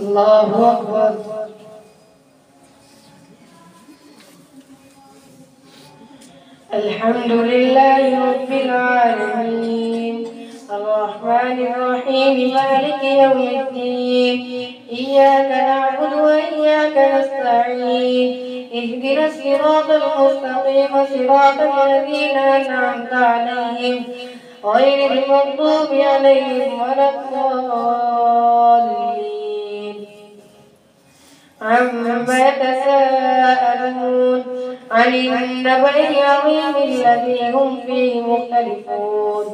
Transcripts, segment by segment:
الله أكبر. الحمد لله رب العالمين الرحمن الرحيم مالك يوم الدين إياك نعبد وإياك نستعين اهدنا الصراط المستقيم صراط الذين أنعمت عليهم غير المغضوب عليهم ولا الضالين. عما يتساءلون عن النبأ العظيم الذي هم فيه مختلفون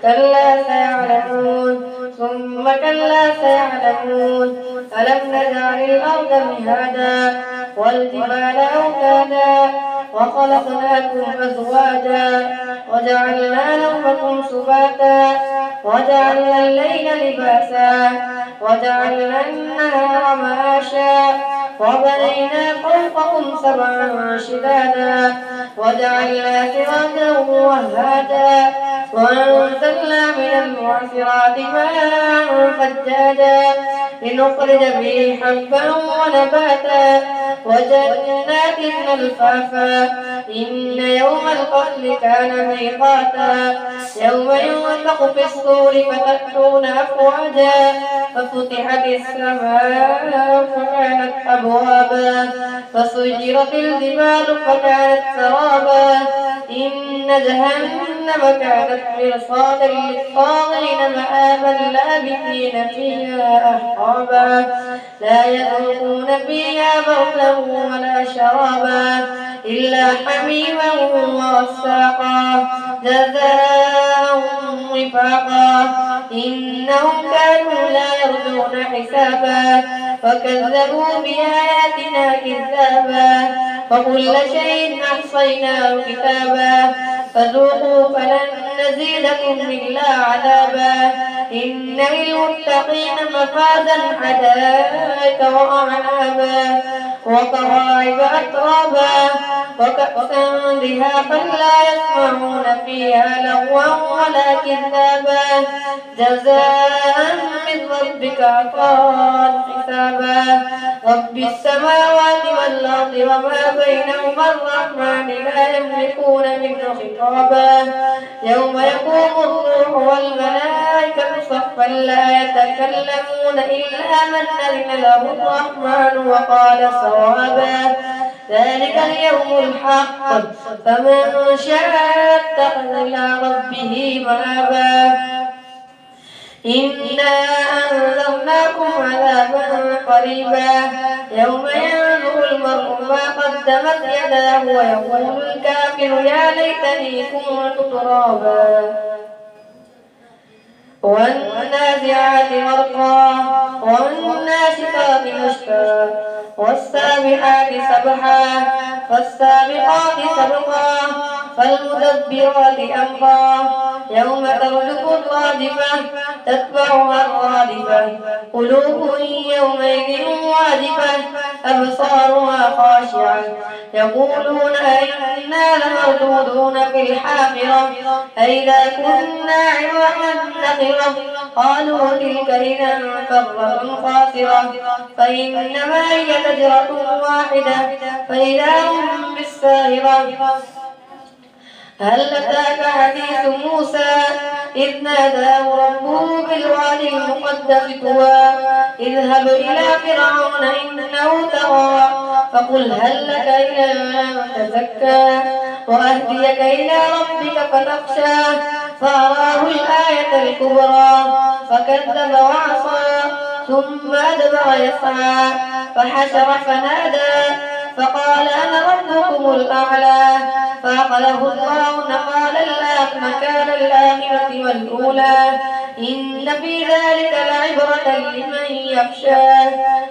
كلا سيعلمون ثم كلا سيعلمون ألم نجعل الأرض مهادا والجبال أوتادا وخلقناكم أزواجا وجعلنا نومكم سباتا وجعلنا الليل لباسا وجعلنا النهار معاشا وبنينا فوقكم سبعا شدادا وجعلنا سراجا وهاجا وأنزلنا من المعصرات ماء ثجاجا لنخرج به حبا ونباتا وجنات ألفافا إن يوم الفصل كان ميقاتا يوم ينفخ في الصور فتأتون أفواجا ففتحت السماء فكانت أبوابا فسجرت الجبال فكانت سرابا إن جهنم كانت مرصادا للطاغين مآبا لابثين فيها أحقابا لا يذوقون فيها بردا ولا شرابا إلا حميما وغساقا جزاء وفاقا إنهم كانوا لا يرجون حسابا فكذبوا بآياتنا كذابا وكل شيء أحصيناه كتابا فذوقوا فلن نزيدكم إلا عذابا إن للمتقين مفازا حدائق وأعنابا وكواعب أترابا وكأسا دهاقا لا يسمعون فيها لغوا ولا كذابا جزاء من ربك عطاء حسابا رب السماوات والأرض وما بينهما الرحمن لا يملكون منه خطابا يوم يقوم الروح والملائكة صفا لا يتكلمون إلا من أذن له الرحمن وقال صوابا ذلك اليوم الحق فمن شاء اتخذ إلى ربه مآبا إنا أنذرناكم عذابا قريبا يوم ينظر المرء ما قدمت يداه ويقول الكافر يا ليتني كنت ترابا والنازعات غرقا والناشطات نشطا والسابحات سبحا فالسابقات سبقا فالمدبرات أمرا يوم ترجف الرادفة تتبعها الرادفة قلوب يومئذ واجفة أبصارها خاشعة يقولون أئنا لمردودون في الحافرة أئذا كنا عظاما نخرة قالوا تلك إذا كرة خاسرة فإنما هي زجرة واحدة فإذا هم بالساهرة هل أتاك حديث موسى إذ ناداه ربه بالوادي المقدس طوى اذهب إلى فرعون إنه طغى فقل هل لك إلى أن تزكى وأهديك إلى ربك فتخشى فأراه الآية الكبرى فكذب وعصى ثم أدبر يسعى فحشر فنادى فقال أنا ربكم الأعلى فأخذه الله نكال الآخرة والأولى إن في ذلك لعبرة لمن يخشى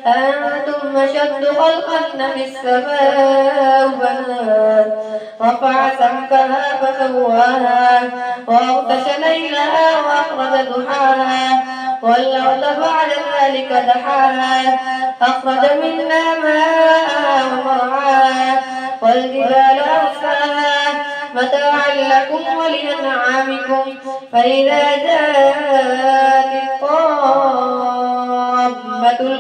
أنتم أشد خلقا في السماء بناها رفع سمكها فسواها وأغطش ليلها وأخرج ضحاها والأرض بعد ذلك دحاها أخرج منها ماءها ومرعاها والجبال أرساها متاعا لكم ولأنعامكم فإذا جاءت الطامة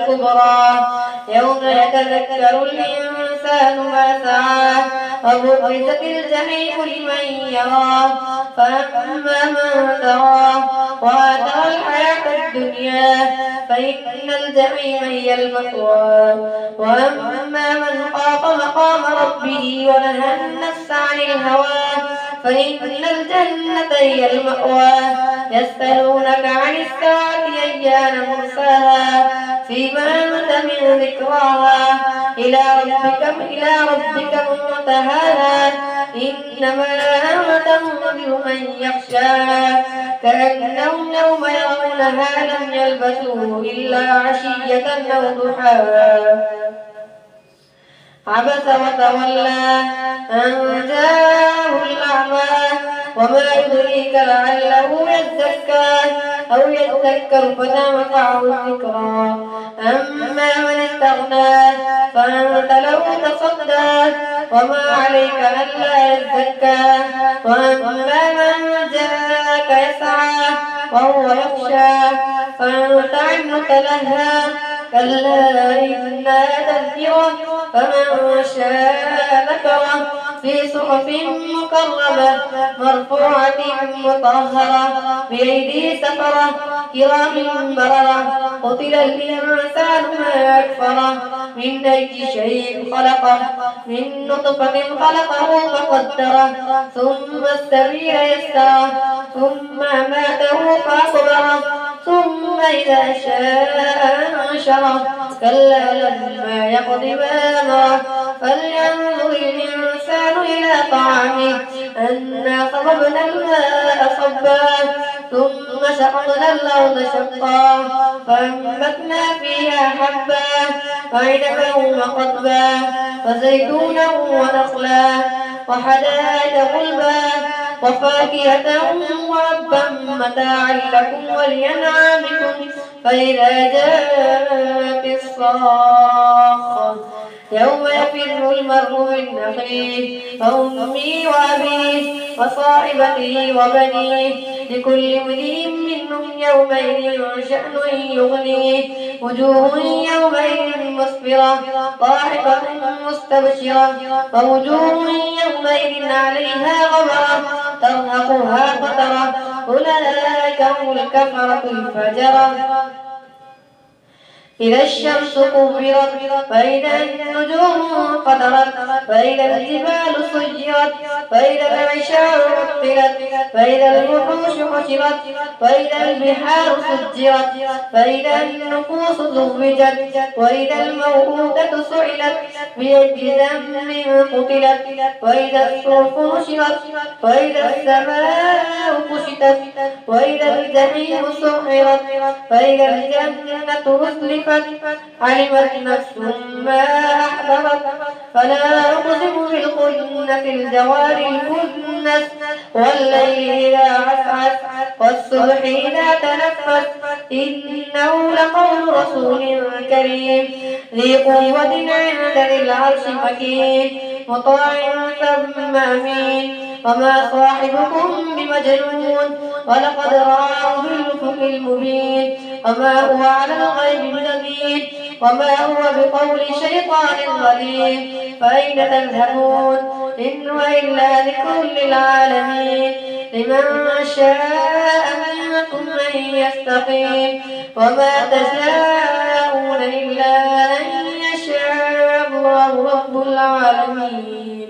الكبرى يوم يتذكر الإنسان ما سعى وبرزت الجحيم لمن يرى فأما من ترى وآثر الحياة الدنيا فإن الجحيم هي المأوى وأما من خاف مقام ربه ونهى النفس عن الهوى فإن الجنة هي المأوى يسألونك عن الساعة أيان مرساها فيما أنت من ذكراها إلى ربك منتهاها إنما أنت منذر من يخشاها كأنهم يوم يرونها لم يلبثوا إلا عشية أو ضحاها عبس وتولى أن جاءه الأعمى وما يدريك لعله يزكى أو يذكر فتنفعه الذكرى أما من استغنى فأنت له تصدى وما عليك ألا يزكى وأما من جاءك يسعى وهو يخشى فأنت عنه تلهى كلا إنها تذكرة فمن شاء ذكره في صحف مكرمة مرفوعة مطهرة بأيدي سفرة كرام بررة قتل الإنسان ما أكفره من أي شيء خلقه من نطفة خلقه فقدره ثم السبيل يسره ثم أماته فأصبره ثم إذا شاء أنشره كلا لما يقض ما أمره فلينظر الإنسان إلى طعامه أنا صببنا الماء صبا ثم شققنا الأرض شقا فأنبتنا فيها حبا وعنبا وقضبا وزيتونا ونخلا وحدائق غلبا وفاكهة وأبا متاعا لكم ولأنعامكم فإذا جاءت الصاخة يوم يفر المرء من أخيه وأمه وأبيه وصاحبته وبنيه لكل امرئ منهم يومئذ شأن يغنيه وجوه يومئذ مسفرة ضاحكة مستبشرة ووجوه يومئذ عليها غبرة ترهقها قترة أولئك هم الكفرة الفجرة إذا الشمس كورت فإذا النجوم انقدرت فإذا الجبال سيرت فإذا العشار عطلت فإذا الوحوش حشرت فإذا البحار سجرت فإذا النفوس زوجت وإذا الموءودة سئلت بأي ذنب قتلت وإذا الصحف نشرت وإذا السماء كشطت وإذا الجحيم سعرت فإذا الجنة أزلفت علمت نفس ما أحضرت فلا أقسم بالخنس الجوار الكنس والليل إذا عسعس والصبح إذا تنفس إنه لقول رسول كريم ذي قوة عند ذي العرش مكين مطاع ثم أمين وما صاحبكم بمجنون ولقد رآه بالأفق المبين وما هو على الغيب بضنين وما هو بقول شيطان رجيم فأين تذهبون إن هو إلا ذكر للعالمين لمن شاء منكم أن يستقيم وما تشاءون إلا أن يشاء الله رب العالمين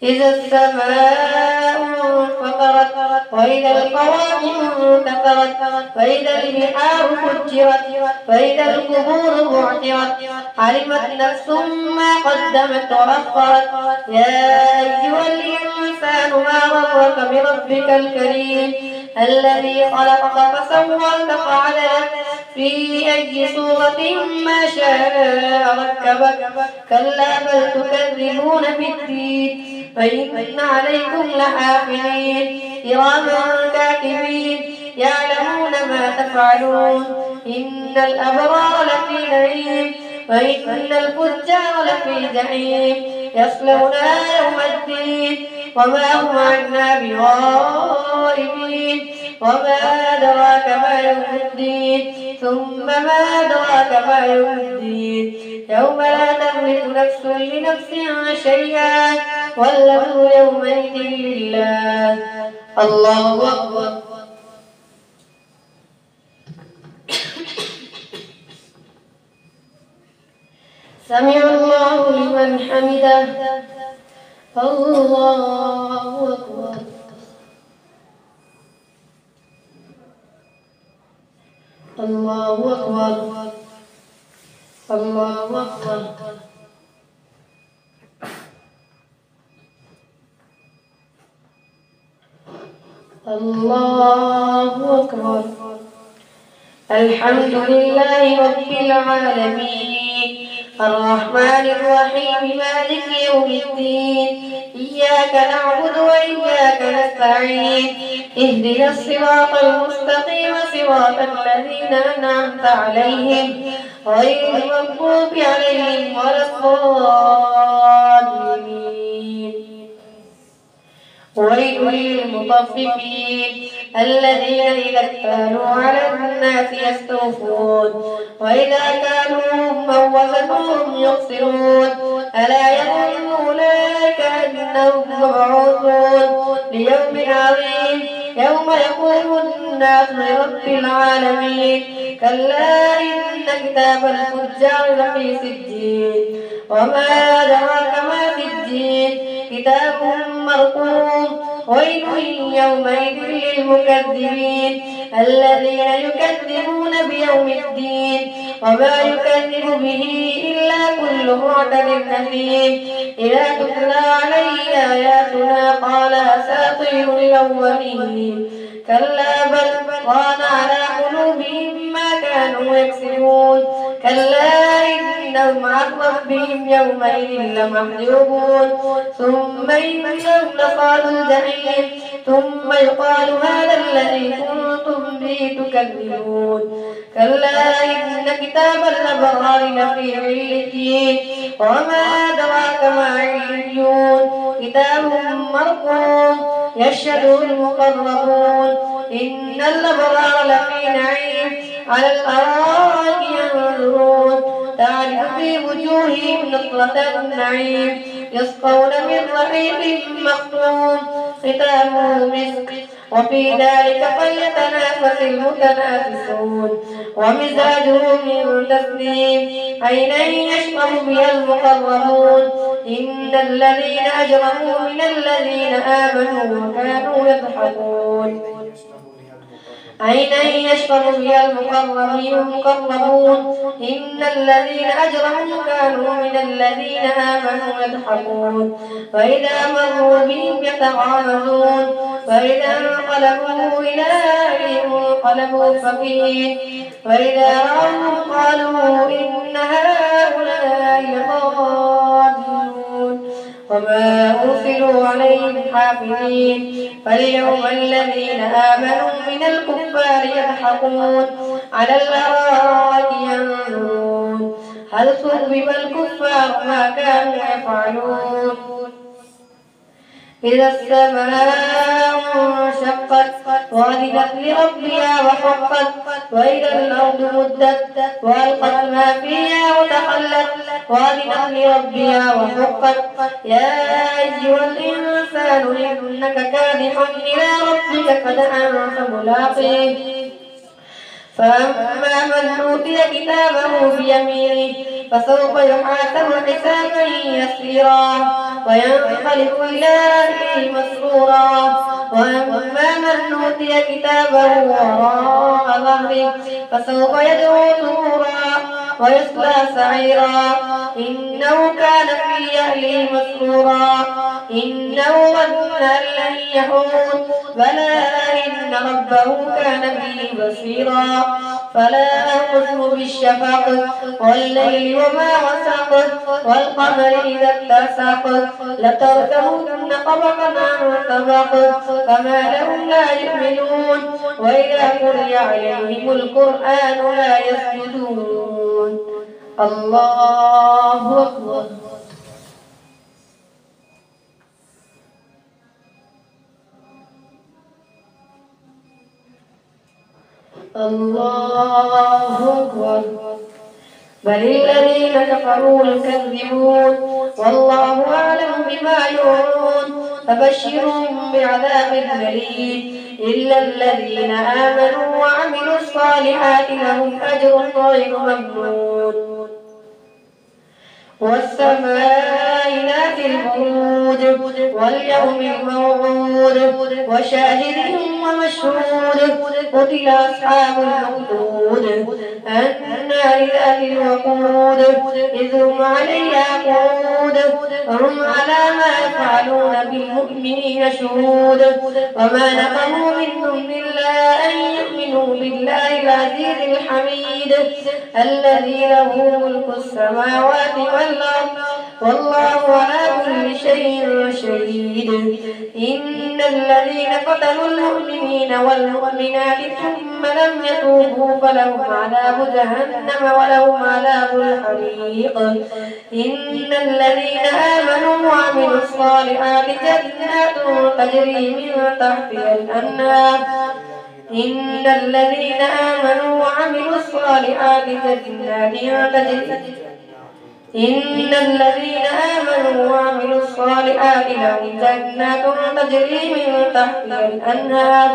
إذا السماء انفطرت وإذا القوارب انتثرت فإذا البحار فجرت فإذا القبور بعثرت علمت نفس ما قدمت وأخرت يا أيها الإنسان ما غرك بربك الكريم الذي خلقك فسواك فعدلك في أي صورة ما شاء ركبك كلا بل تكذبون بالدين فإن عليكم لحافظين كراما كاتبين يعلمون ما تفعلون إن الأبرار لفي نعيم وإن الفجار لفي جحيم يصلونها يوم الدين وما هم عنا بغائبين وما أدراك ما يوم الدين ثم ما أدراك ما يوم الدين يوم لا تملك نفس لنفس شيئا والأمر يومئذ لله. الله أكبر. سمع الله لمن حمده. الله أكبر. الله أكبر. الله أكبر. الله أكبر. الحمد لله رب العالمين الرحمن الرحيم مالك يوم الدين إياك نعبد وإياك نستعين اهدنا الصراط المستقيم صراط الذين أنعمت عليهم غير المغضوب عليهم ولا الضالين. ويل للمطففين الذين إذا اكتالوا على الناس يستوفون وإذا كانوهم أو وزنوهم يخسرون ألا يظن أولئك أنهم مبعوثون ليوم عظيم يوم يقوم الناس لرب العالمين. كلا إن كتاب الفجار لفي سجين وما أدراك ما سجين كتاب مرقوم. ويل يومئذ للمكذبين الذين يكذبون بيوم الدين وما يكذب به إلا كل معتد أثيم إذا تتلى عليه آياتنا قال أساطير الأولين كلا بل ران على قلوبهم ما كانوا يكسبون. كلا إنهم عن ربهم يومئذ لمحجوبون ثم إنهم لصالوا الجحيم ثم يقال هذا الذي كنتم به تكذبون. كلا إن كتاب الأبرار لفي عليين وما أدراك ما عليون كتاب مرقوم يشهده المقربون إن الأبرار لفي نعيم على الأرائك ينظرون تعرف في وجوههم نضرة النعيم يسقون من رحيق مختوم ختامه مسك وفي ذلك فليتنافس المتنافسون ومزاجه من تسنيم عينا يشرب بها المقربون إن الذين أجرموا من الذين آمنوا وكانوا يضحكون عينا يشرب بها المقربون إن الذين أجرموا كانوا من الذين آمنوا يضحكون فإذا مروا بهم يتغامزون فإذا انقلبوا إلى أهلهم انقلبوا فكهين فإذا رأوهم قالوا إن هؤلاء لضالون وما أرسلوا عليهم حافظين. فاليوم الذين آمنوا من الكفار يضحكون على الأرائك ينظرون هل ثوب الكفار ما كانوا يفعلون. إذا السماء انشقت وأذنت لربها وحقت وإذا الأرض مدت وألقت ما فيها وتخلت وأذنت لربها وحقت يا أيها الإنسان إنك كادح إلى ربك كدحا فملاقيه. فأما من أوتي كتابه بيمينه فسوف يحاسب حسابا يسيرا وينقلب إلى أهله مسرورا. وأما من أوتي كتابه وراء ظهره فسوف يدعو ثبورا ويصلى سعيرا إنه كان في أهله مسرورا إنه ظن أن لن يحور بلى إن ربه كان به بصيرا. فلا أقسم بالشفق والليل وما وسق والقمر إذا اتسق لتركبن طبقا عن طبق فما لهم لا يؤمنون وإذا قرئ عليهم القرآن لا يسجدون. الله أكبر. الله أكبر. بل الذين كفروا يكذبون والله أعلم بما يوعون فبشرهم بعذاب أليم إلا الذين آمنوا وعملوا الصالحات لهم أجر غير ممنون. والسماء ذات البروج واليوم الموعود وشاهد ومشهود قتل أصحاب الأخدود النار ذات الوقود إذ هم عليها قعود وهم على ما يفعلون بالمؤمنين شهود وما نقموا منهم إلا أن يؤمنوا بالله العزيز الحميد الذي له ملك السماوات والأرض والله على كل شيء شهيد. إن الذين قتلوا المؤمنين والمؤمنات ثم لم يتوبوا فلهم عذاب جهنم ولهم عذاب الحريق. إن الذين آمنوا وعملوا الصالحات جنات تجري من تحتها الأنهار إن الذين آمنوا وعملوا الصالحات جنات تجري إن الذين آمنوا وعملوا الصالحات لهم جنات تجري من تحتها الأنهار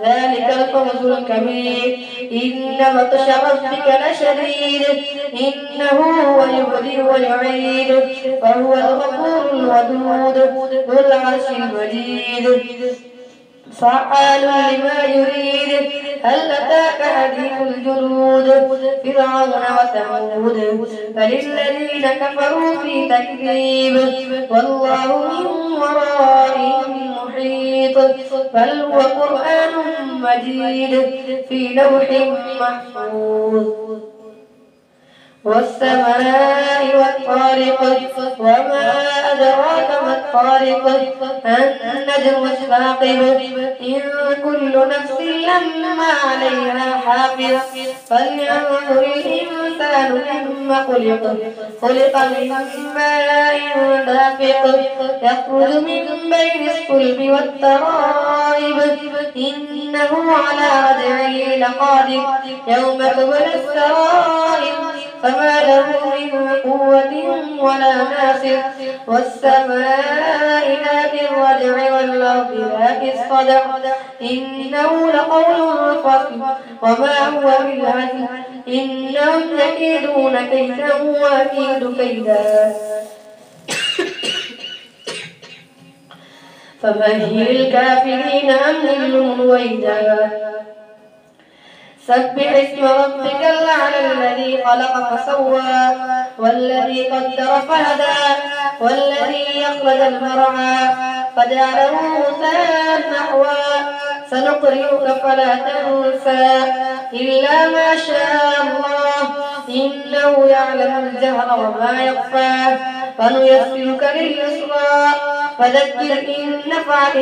ذلك الفوز الكبير. إن بطش ربك لشديد إنه هو يبدئ ويعيد فهو الغفور الودود ذو العرش المجيد فعال لما يريد. هل أتاك حديث الجنود فرعون وثمود بل الذين كفروا في تكذيب والله من ورائهم محيط بل هو قرآن مجيد في لوح محفوظ. والسماء والطارق وما أدراك ما الطارق النجم الثاقب إن كل نفس لما عليها حافظ فلينظر الإنسان مما خلق من ماء دافق يخرج من بين الصلب والترائب إنه على رجعه لقادر يوم تبلى السرائر فما له من قوة ولا ناصر. والسماء ذات الرجع والأرض ذات الصدع إنه لقول فصل وما هو بالهزل إنهم يكيدون كيدا وأكيد كيدا فمهل الكافرين أمهلهم رويدا. سبح اسم ربك الأعلى الذي خلق فسوى والذي قدر فهدى والذي أخرج المرعى فجعله غثاء نحوا سنقرئك فلا تنسى إلا ما شاء الله إنه يعلم الجهر وما يخفى فنيسرك لليسرى فذكر إن نفعت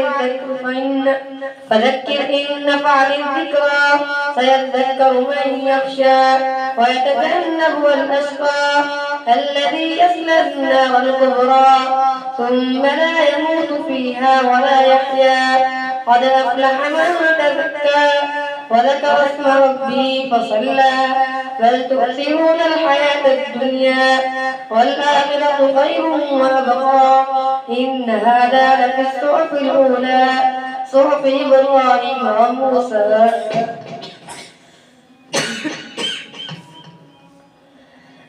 الذكرى سيذكر من يخشى ويتجنبها الأشقى الذي يصلى النار الكبرى ثم لا يموت فيها ولا يحيا قد أفلح من تزكى وذكر اسم ربه فصلى بل تؤثرون الحياة الدنيا والآخرة خير وأبقى إن هذا لفي الصحف الأولى صحف إبراهيم وموسى.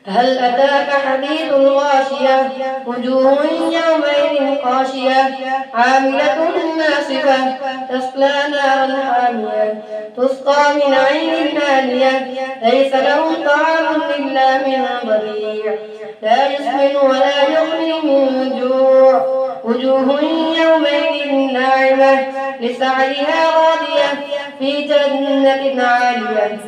هل أتاك حديث الغاشية وجوه يومئذ خاشية عاملة ناصبة تصلى نارا حامية تسقى من عين آنية ليس لهم طعام إلا من ضريع لا يسمن ولا يغني من جوع وجوه يومئذ ناعمة لسعيها راضية في جنة عالية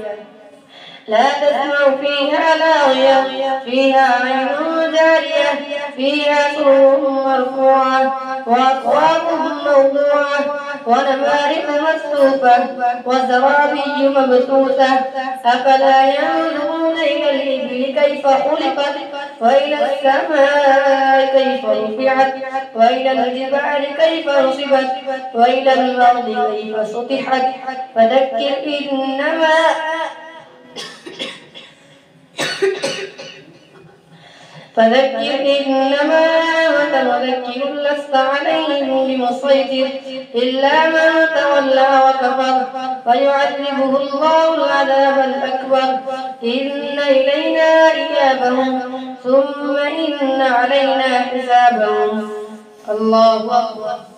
لا تسمع فيها لاغية فيها عين جارية فيها سرور مرفوعة وأكواب موضوعة ونمارق مصفوفة وزرابي مبثوثة أفلا ينظرون إلى الإبل كيف خلقت وإلى السماء كيف رفعت وإلى الجبال كيف نصبت وإلى الأرض كيف سطحت فذكر إنما أنت مذكر لست عليهم بمسيطر إلا من تولى وكفر فيعذبه الله العذاب الأكبر إن إلينا إيابهم ثم إن علينا حسابهم. الله أكبر.